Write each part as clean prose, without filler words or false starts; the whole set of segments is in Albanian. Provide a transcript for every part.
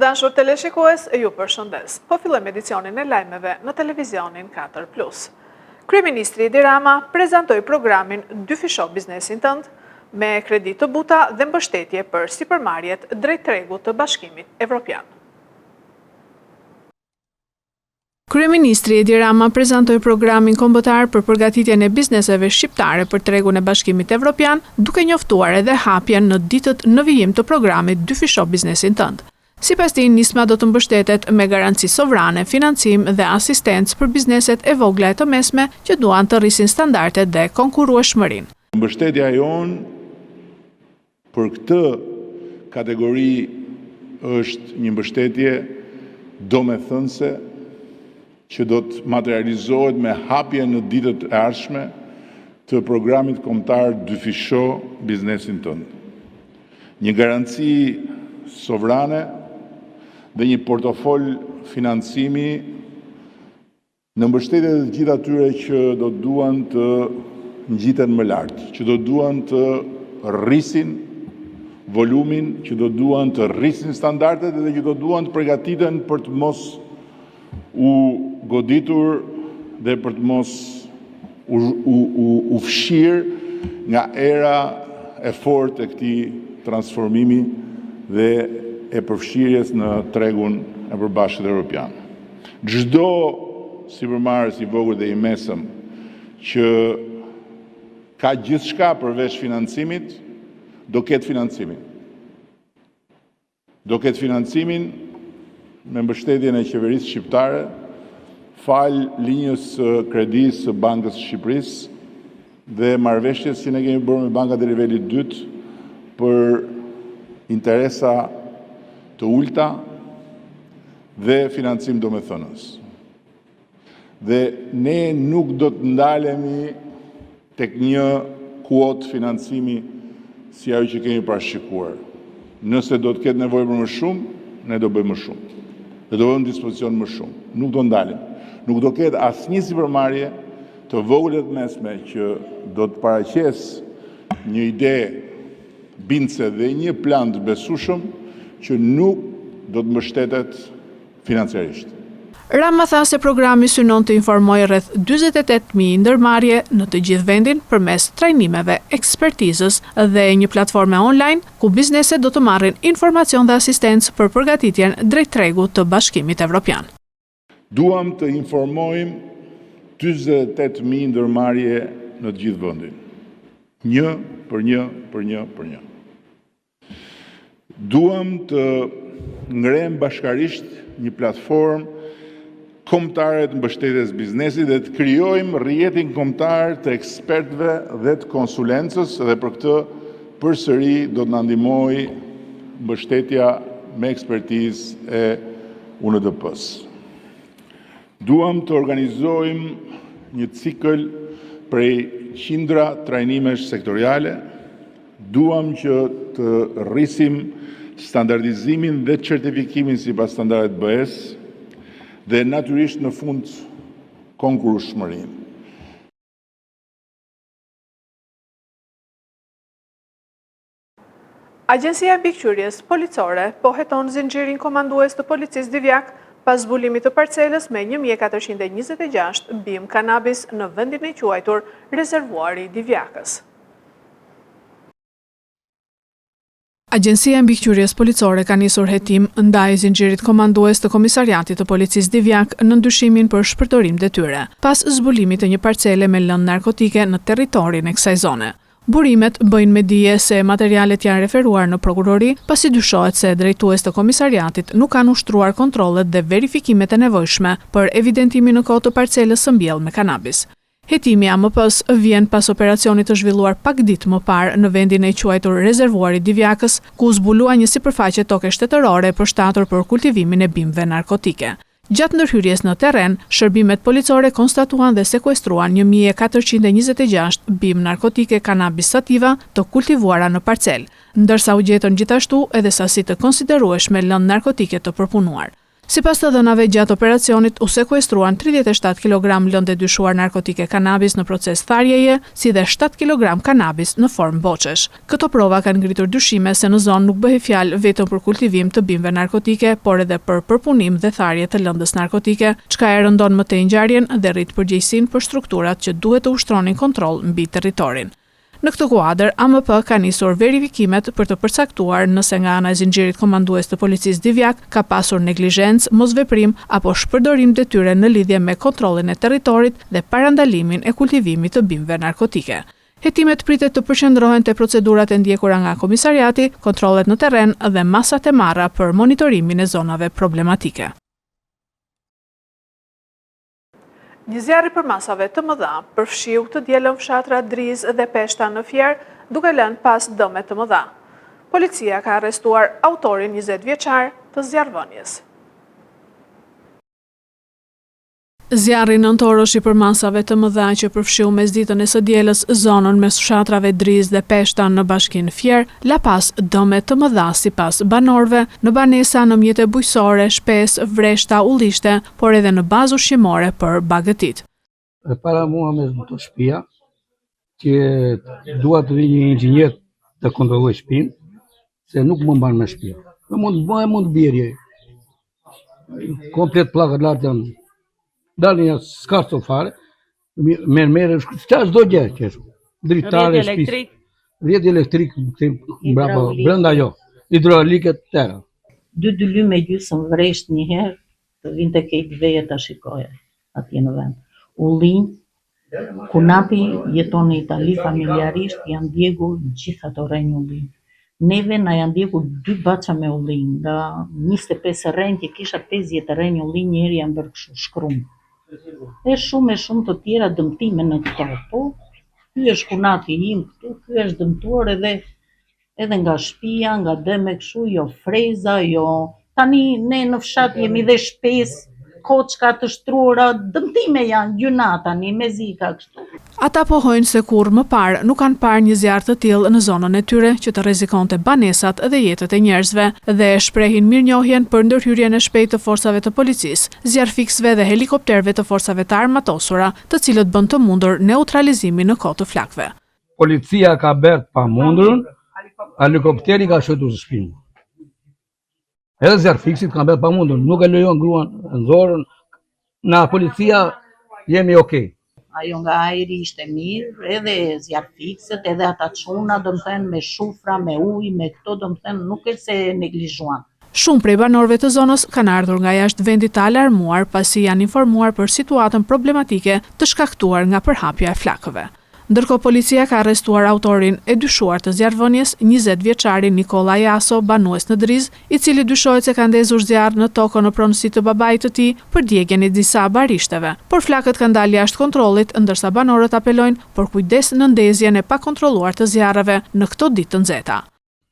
dashur teleshikues, ju përshëndes. Po fillojmë edicionin e lajmeve në televizionin 4+. Kryeministri Edi Rama prezantoi programin Dyfisho biznesin tënd me kredi të buta dhe mbështetje për sipërmarrjet drejt tregut të Bashkimit Evropian. Kryeministri Edi Rama prezantoi programin kombëtar për përgatitjen e bizneseve shqiptare për tregun e Bashkimit Evropian, duke njoftuar edhe hapjen në ditët në vijim të programit Dyfisho biznesin tënd. Sipas tij, nisma do të mbështetet me garanci sovrane, financim dhe asistencë për bizneset e vogla e të mesme që duan të rrisin standardet dhe konkurrueshmërinë. Mbështetja jonë për këtë kategori është një mbështetje domethënëse që do të materializohet me hapje në ditët e ardhshme të programit kombëtar Dyfisho biznesin tënd. Një garanci sovrane dhe një portofol financimi në mbështetje të gjithë atyre që do duan të ngjiten më lart, që do duan të rrisin volumin, që do duan të rrisin standardet dhe që do duan të përgatiten për të mos u goditur dhe për të mos u fshirë nga era e fortë e këtij transformimi dhe e përfshirjes në tregun e përbashkët evropian. Çdo sipërmarrës i vogël dhe i mesëm që ka gjithçka përveç financimit, do ketë financimin. Do ketë financimin me mbështetjen e qeverisë shqiptare, fal linjës kredis së Bankës së Shqipërisë dhe marrëveshjes që ne kemi bërë me bankat e nivelit 2 për interesa të ulta dhe financim domethënës. Dhe ne nuk do të ndalemi tek një kuotë financimi si ajo që kemi parashikuar. Nëse do të ketë nevojë për më shumë, ne do bëjmë më shumë. Dhe do bëjmë dispozicion më shumë. Nuk do ndalem. Nuk do ketë asnjë sipërmarrje të vogël të mesme që do të paraqesë një ide bindse dhe një plan të besueshëm që nuk do të mbështetet financiarisht. Rama tha se programi synon të informojë rreth 48.000 ndërmarrje në të gjithë vendin përmes trajnimeve, ekspertizës dhe një platforme online ku bizneset do të marrin informacion dhe asistencë për përgatitjen drejt tregut të Bashkimit Evropian. Duam të informojmë 48.000 ndërmarrje në të gjithë vendin. Një për një. Duam të ngrem bashkarisht një platformë kombëtare të mbështetjes biznesit dhe të krijojmë rrjetin kombëtar të ekspertëve dhe të konsulencës dhe për këtë përsëri do të na ndihmojë mbështetja me ekspertizë e UNDP-s. Duam të organizojmë një cikël prej qindra trajnimesh sektoriale, duam që të rrisim standardizimin dhe certifikimin sipas standardeve BE-s dhe natyrisht në fund konkurrueshmërinë. Agjencia e Mbikëqyrjes Policore po heton zinxhirin komandues të policisë Divjak pas zbulimit të parcelës me 1426 bim kanabis në vendin e quajtur rezervuari Divjakës. Agjencia e Mbikëqyrjes Policore ka nisur hetim ndaj zinxhirit komandues të Komisariatit të Policisë Divjak në ndyshimin për shpërdorim detyre, pas zbulimit të një parcele me lëndë narkotike në territorin e kësaj zone. Burimet bëjnë me dije se materialet janë referuar në prokurori, pasi dyshohet se drejtues të komisariatit nuk kanë ushtruar kontrollet dhe verifikimet e nevojshme për evidentimin në kohë të parcelës së mbjellë me kanabis. Hetimi AMP-s vjen pas operacionit të zhvilluar pak ditë më parë në vendin e quajtur rezervuari Divjakës, ku zbulua një sipërfaqe toke shtetërore përshtatur për kultivimin e bimëve narkotike. Gjatë ndërhyrjes në terren, shërbimet policore konstatuan dhe sekuestruan 1426 bimë narkotike kanabis sativa të kultivuara në parcel, ndërsa u gjetën gjithashtu edhe sasi të konsiderueshme lëndë narkotike të përpunuar. Sipas të dhënave gjatë operacionit u sekuestruan 37 kg lëndë dyshuar narkotike kanabis në proces tharjeje, si dhe 7 kg kanabis në formë boçesh. Këto prova kanë ngritur dyshime se në zonë nuk bëhej fjalë vetëm për kultivim të bimëve narkotike, por edhe për përpunim dhe tharje të lëndës narkotike, çka e rëndon më tej ngjarjen dhe rrit përgjegjësinë për strukturat që duhet të ushtronin kontroll mbi territorin. Në këtë kuadër, AMP ka nisur verifikimet për të përcaktuar nëse nga ana e zinxhirit komandues të policisë Divjak ka pasur neglizhencë, mosveprim apo shpërdorim detyre në lidhje me kontrollin e territorit dhe parandalimin e kultivimit të bimëve narkotike. Hetimet pritet të përqendrohen te procedurat e ndjekura nga komisariati, kontrollet në terren dhe masat e marra për monitorimin e zonave problematike. Një zjarri për masave të mëdha përfshiu të dielën fshatra Drizë dhe Peshta në Fier, duke lënë pas dëme të mëdha. Policia ka arrestuar autorin 20 vjeçar të zjarrvënies. Zjarri nëntoroshi për masave të mëdha që përfshiu mesditën e së dielës zonën mes fshatrave Drizë dhe Peshta në bashkinë Fier, la pas dëme të mëdha sipas banorëve në banesa në mjete bujqësore, shpesë, vreshta, ullishte, por edhe në bazë ushqimore për bagëtit. Para mua me të shtëpia, që dua të vi një inxhinier të kontrolloj shtëpinë, se nuk më mban me shtëpia. Mund bjerje. Komplet pllakat lart janë. Dalin s'ka të fare, merë, çdo gjë që dritare, rrjeti elektrik, brenda jo, hidrolike të tëra. 2 lymë me gjysmë vresht një herë, të vinte kejt veje ta shikoja atje në vend. Ullin, kunapi jeton në Itali familjarisht, janë djegur gjithë ato rrenjë ullin. Neve na janë djegur 2 baça me ullin, nga 25 rrenjë që kisha 50 rrenjë ullin, njëri janë bërë kështu shkrum. E shumë të tjera dëmtime në këto, po ky është kunati im këtu, ky është dëmtuar edhe nga shtëpia, nga dëme kështu, jo freza, jo. Tani ne në fshat jemi dhe shpesë, koçka të shtruara, dëmtime janë, gjuna tani, mezika kështu. Ata pohojnë se kur më parë nuk kanë parë një zjarr të tillë në zonën e tyre që të rrezikonte banesat dhe jetët e njerëzve dhe shprehin mirënjohjen për ndërhyrjen e shpejtë të forcave të policisë, zjarrfiksëve dhe helikopterëve të forcave të armatosura, të cilët bën të mundur neutralizimin në kohë të flakëve. Policia ka bërë pamundurën, helikopteri ka shëtuar shtëpinë. Edhe zjarrfiksit ka bërë pamundurën, nuk e lejon gruan në zorën, na policia jemi okay. Ajo nga ajri ishte mirë, edhe zjarrfikset, edhe ata çuna, domethënë me shufra, me ujë, me këto, domethënë nuk e se neglizhuan. Shumë prej banorëve të zonës kanë ardhur nga jashtë vendit të alarmuar pasi janë informuar për situatën problematike të shkaktuar nga përhapja e flakëve. Ndërkohë policia ka arrestuar autorin e dyshuar të zjarrvënies, 20 vjeçarin Nikola Jaso, banues në Drizë, i cili dyshohet se ka ndezur zjarr në tokën në pronësi të babait të tij për djegjen e disa barishteve. Por flakët kanë dalë jashtë kontrollit, ndërsa banorët apelojnë për kujdes në ndezjen e pakontrolluar të zjarreve në këto ditë të nxehta.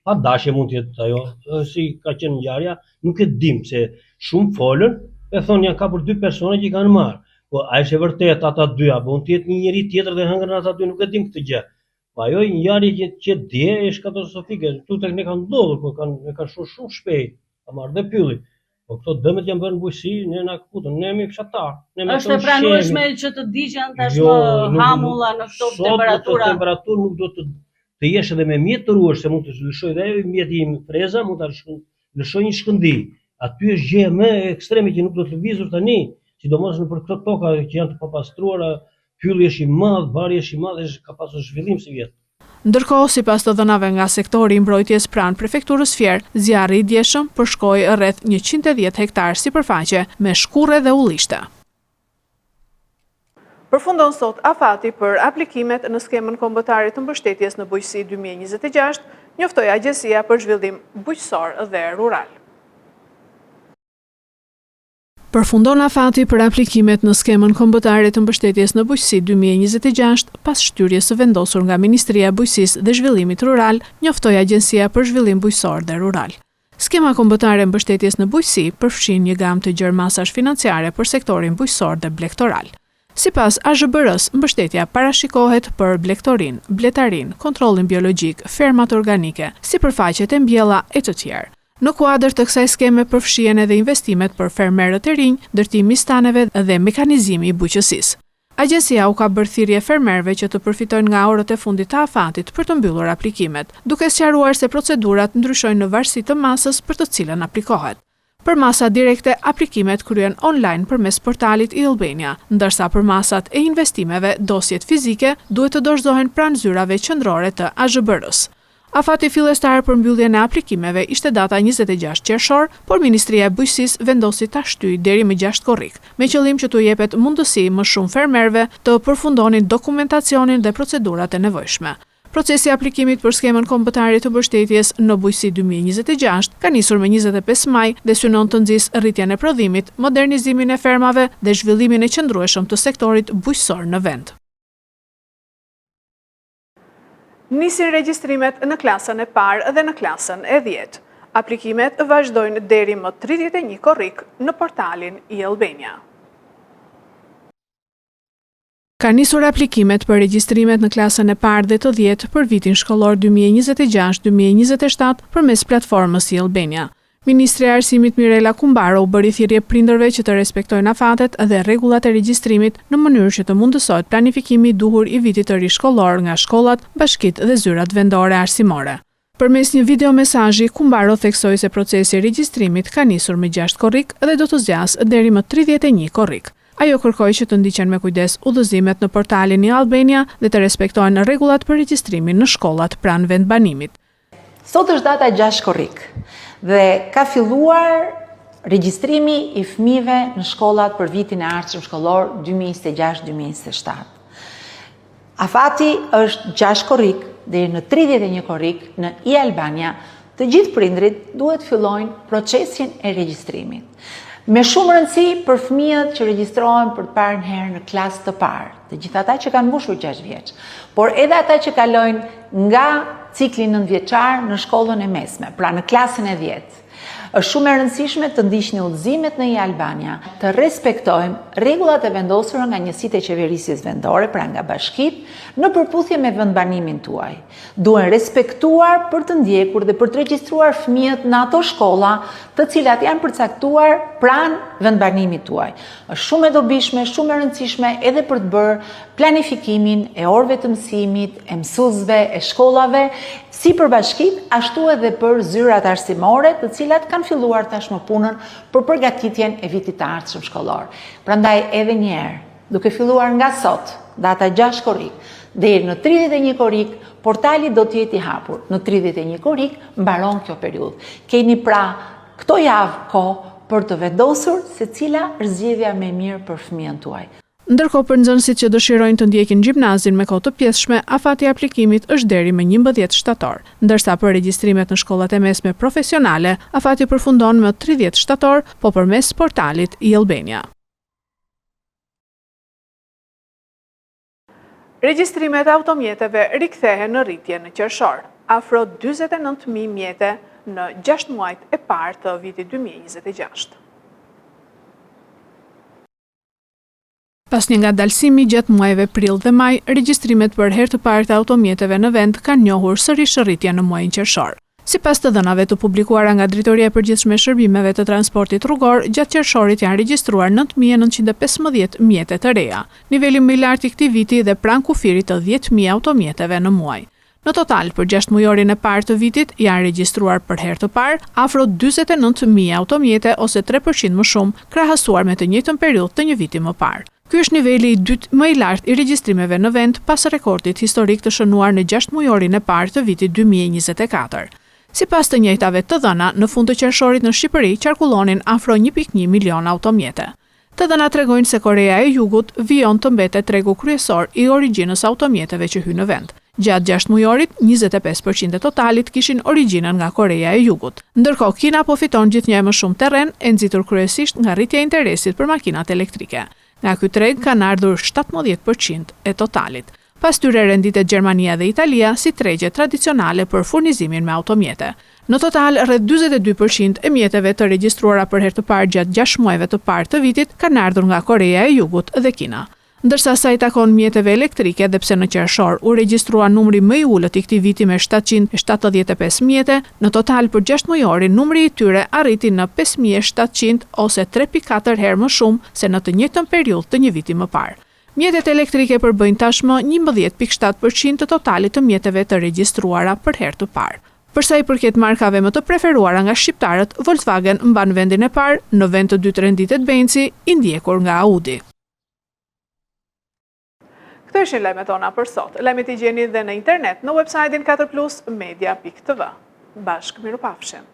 Pa dashje mund të jetë ajo, si ka qenë ngjarja, nuk e dim se shumë folën, e thonë janë kapur 2 persona që i kanë marrë. Po a është e vërtet ata 2, apo mund të jetë një njeri tjetër dhe hëngrën ata 2, nuk e dim këtë gjë. Po ajo ngjarje që dje është katastrofike, këtu tek ne kanë ndodhur, po kanë shumë shpejt, ka marrë dhe pylli. Po këto dëmet janë bërë në bujqësi, ne na kupton, ne jemi fshatar. Është e pranueshme që të digjen tashmë hamulla në këto temperatura. Në temperaturë nuk do të jesh edhe me mjet të ruash, se mund të lëshoj dhe mjeti im freza, mund ta lëshoj një shkëndi. Aty është gjë më ekstreme që nuk do të lëvizur tani. Sidomos në për këto toka që janë të papastruara, pylli është i madh, bari është i madh, ka pasur zhvillim si vjet. Ndërkohë, sipas të dhënave nga sektori i mbrojtjes pranë prefekturës Fier, zjarri i djeshëm përshkoi rreth 110 hektar sipërfaqe me shkurre dhe ullishte. Përfundon sot afati për aplikimet në skemën kombëtare të mbështetjes në bujqësi 2026, njoftoi Agjencia për Zhvillim Bujqësor dhe Rural. Përfundon afati për aplikimet në skemën kombëtare të mbështetjes në bujqësi 2026 pas shtyrjes së vendosur nga Ministria e Bujqësisë dhe Zhvillimit Rural, njoftoi Agjencia për Zhvillim Bujqësor dhe Rural. Skema kombëtare mbështetjes në bujqësi përfshin një gamë të gjerë masash financiare për sektorin bujqësor dhe blegtoral. Sipas AZHBR-s, mbështetja parashikohet për blegtorin, bletarin, kontrollin biologjik, fermat organike, sipërfaqet e mbjella e të tjerë. Në kuadër të kësaj skeme përfshihen edhe investimet për fermerët e rinj, ndërtimi i staneve dhe mekanizimi i buqësisë. Agjencia u ka bërë thirrje fermerëve që të përfitojnë nga orët e fundit të afatit për të mbyllur aplikimet, duke sqaruar se procedurat ndryshojnë në varësi të masës për të cilën aplikohet. Për masa direkte, aplikimet kryen online përmes portalit e-Albania, ndërsa për masat e investimeve, dosjet fizike duhet të dorëzohen pranë zyrave qendrore të AZBR-s. Afati fillestar për mbylljen e aplikimeve ishte data 26 qershor, por Ministria e Bujqësisë vendosi ta shtyjë deri më 6 korrik, me qëllim që t'u jepet mundësi më shumë fermerëve të përfundonin dokumentacionin dhe procedurat e nevojshme. Procesi i aplikimit për skemën kombëtare të mbështetjes në bujqësi 2026 ka nisur me 25 maj dhe synon të nxjisë rritjen e prodhimit, modernizimin e fermave dhe zhvillimin e qëndrueshëm të sektorit bujqësor në vend. Nisin regjistrimet në klasën e parë dhe në klasën e 10. Aplikimet vazhdojnë deri më 31 korrik në portalin e-Albania. Ka nisur aplikimet për regjistrimet në klasën e parë dhe të 10 për vitin shkollor 2026-2027 përmes platformës e-Albania. Ministri e Arsimit Mirela Kumbaro u bëri thirrje prindërve që të respektojnë afatet dhe rregullat e regjistrimit në mënyrë që të mundësohet planifikimi i duhur i vitit të ri shkollor nga shkollat, bashkitë dhe zyrat vendore arsimore. Përmes një videomesazhi, Kumbaro theksoi se procesi i regjistrimit ka nisur me 6 korrik dhe do të zgjasë deri më 31 korrik. Ajo kërkoi që të ndiqen me kujdes udhëzimet në portalin e-Albania dhe të respektohen rregullat për regjistrimin në shkollat pranë vendbanimit. Sot është data 6 korrik dhe ka filluar regjistrimi i fëmijëve në shkollat për vitin e ardhshëm shkollor 2026-2027. Afati është 6 korrik deri në 31 korrik në e-Albania. Të gjithë prindrit duhet fillojnë procesin e regjistrimit. Me shumë rëndësi për fëmijët që regjistrohen për të parën herë në klasë të parë, të gjithë ata që kanë mbushur 6 vjeç, por edhe ata që kalojnë nga cikli 9 vjeçar në shkollën e mesme, pra në klasën e 10. Është shumë e rëndësishme të ndiqni udhëzimet në e-Albania, të respektojmë rregullat e vendosura nga njësitë e qeverisjes vendore, pra nga bashkitë, në përputhje me vendbanimin tuaj. Duhen respektuar për të ndjekur dhe për të regjistruar fëmijët në ato shkolla të cilat janë përcaktuar pranë vendbanimit tuaj. Është shumë e dobishme, shumë e rëndësishme edhe për të bërë planifikimin e orëve të mësimit, e mësuesve, e shkollave, si për bashkitë, ashtu edhe për zyrat arsimore, të cilat kanë filluar tashmë punën për përgatitjen e vitit të ardhshëm shkollor. Prandaj edhe një herë, duke filluar nga sot, data 6 korrik, deri në 31 korrik, portali do të jetë i hapur. Në 31 korrik mbaron kjo periudhë. Keni pra këto javë kohë për të vendosur se cila është zgjedhja më e mirë për fëmijën tuaj. Ndërkohë për nxënësit që dëshirojnë të ndjekin gjimnazin me kohë të pjesshme, afati i aplikimit është deri më 11 shtator, ndërsa për regjistrimet në shkollat e mesme profesionale, afati përfundon më 30 shtator, po përmes portalit e-Albania. Regjistrimet e automjeteve rikthehen në rritje në qershor, afro 49.000 mjete në 6 muajt e parë të vitit 2026. Pas një ngadalësimi gjatë muajve prill dhe maj, regjistrimet për herë të parë të automjeteve në vend kanë njohur sërish rritje në muajin qershor. Sipas të dhënave të publikuara nga Drejtoria e Përgjithshme e Shërbimeve të Transportit Rrugor, gjatë qershorit janë regjistruar 9.915 mjete të reja, niveli më i lartë i këtij viti dhe pranë kufirit të 10.000 automjeteve në muaj. Në total, për 6 mujorin e parë të vitit, janë regjistruar për herë të parë afro 49.000 automjete ose 3% më shumë, krahasuar me të njëjtën periudhë të një viti më parë. Ky është niveli i dytë më i lartë i regjistrimeve në vend pas rekordit historik të shënuar në 6 mujorin e parë të vitit 2024. Sipas të njëjtave të dhëna, në fund të qershorit në Shqipëri qarkullonin afro 1.1 milion automjete. Të dhënat tregojnë se Korea e Jugut vijon të mbetet tregu kryesor i origjinës automjeteve që hyn në vend. Gjatë 6 mujorit, 25% e totalit kishin origjinën nga Korea e Jugut. Ndërkohë, Kina po fiton gjithnjë më shumë terren, e nxitur kryesisht nga rritja e interesit për makinat elektrike. Nga ky treg kanë ardhur 17% e totalit. Pas tyre renditet Gjermania dhe Italia si tregje tradicionale për furnizimin me automjete. Në total, rreth 42% e mjeteve të regjistruara për herë të parë gjatë 6 muajve të parë të vitit kanë ardhur nga Korea e Jugut dhe Kina. Ndërsa sa i takon mjeteve elektrike dhe pse në qershor u regjistrua numri më i ulët i këtij viti me 775 mjete, në total për 6 mujorin numri i tyre arriti në 5700 ose 3.4 herë më shumë se në të njëjtën periudhë të një viti më parë. Mjetet elektrike përbëjnë tashmë 11.7% të totalit të mjeteve të regjistruara për herë të parë. Për sa i përket markave më të preferuara nga shqiptarët, Volkswagen mban vendin e parë, në vend të dytë renditet Benzi, i ndjekur nga Audi. Këto ishin lajmet tona për sot. Lajmet i gjeni dhe në internet në website-in 4plusmedia.tv. Bashkë mirupafshim.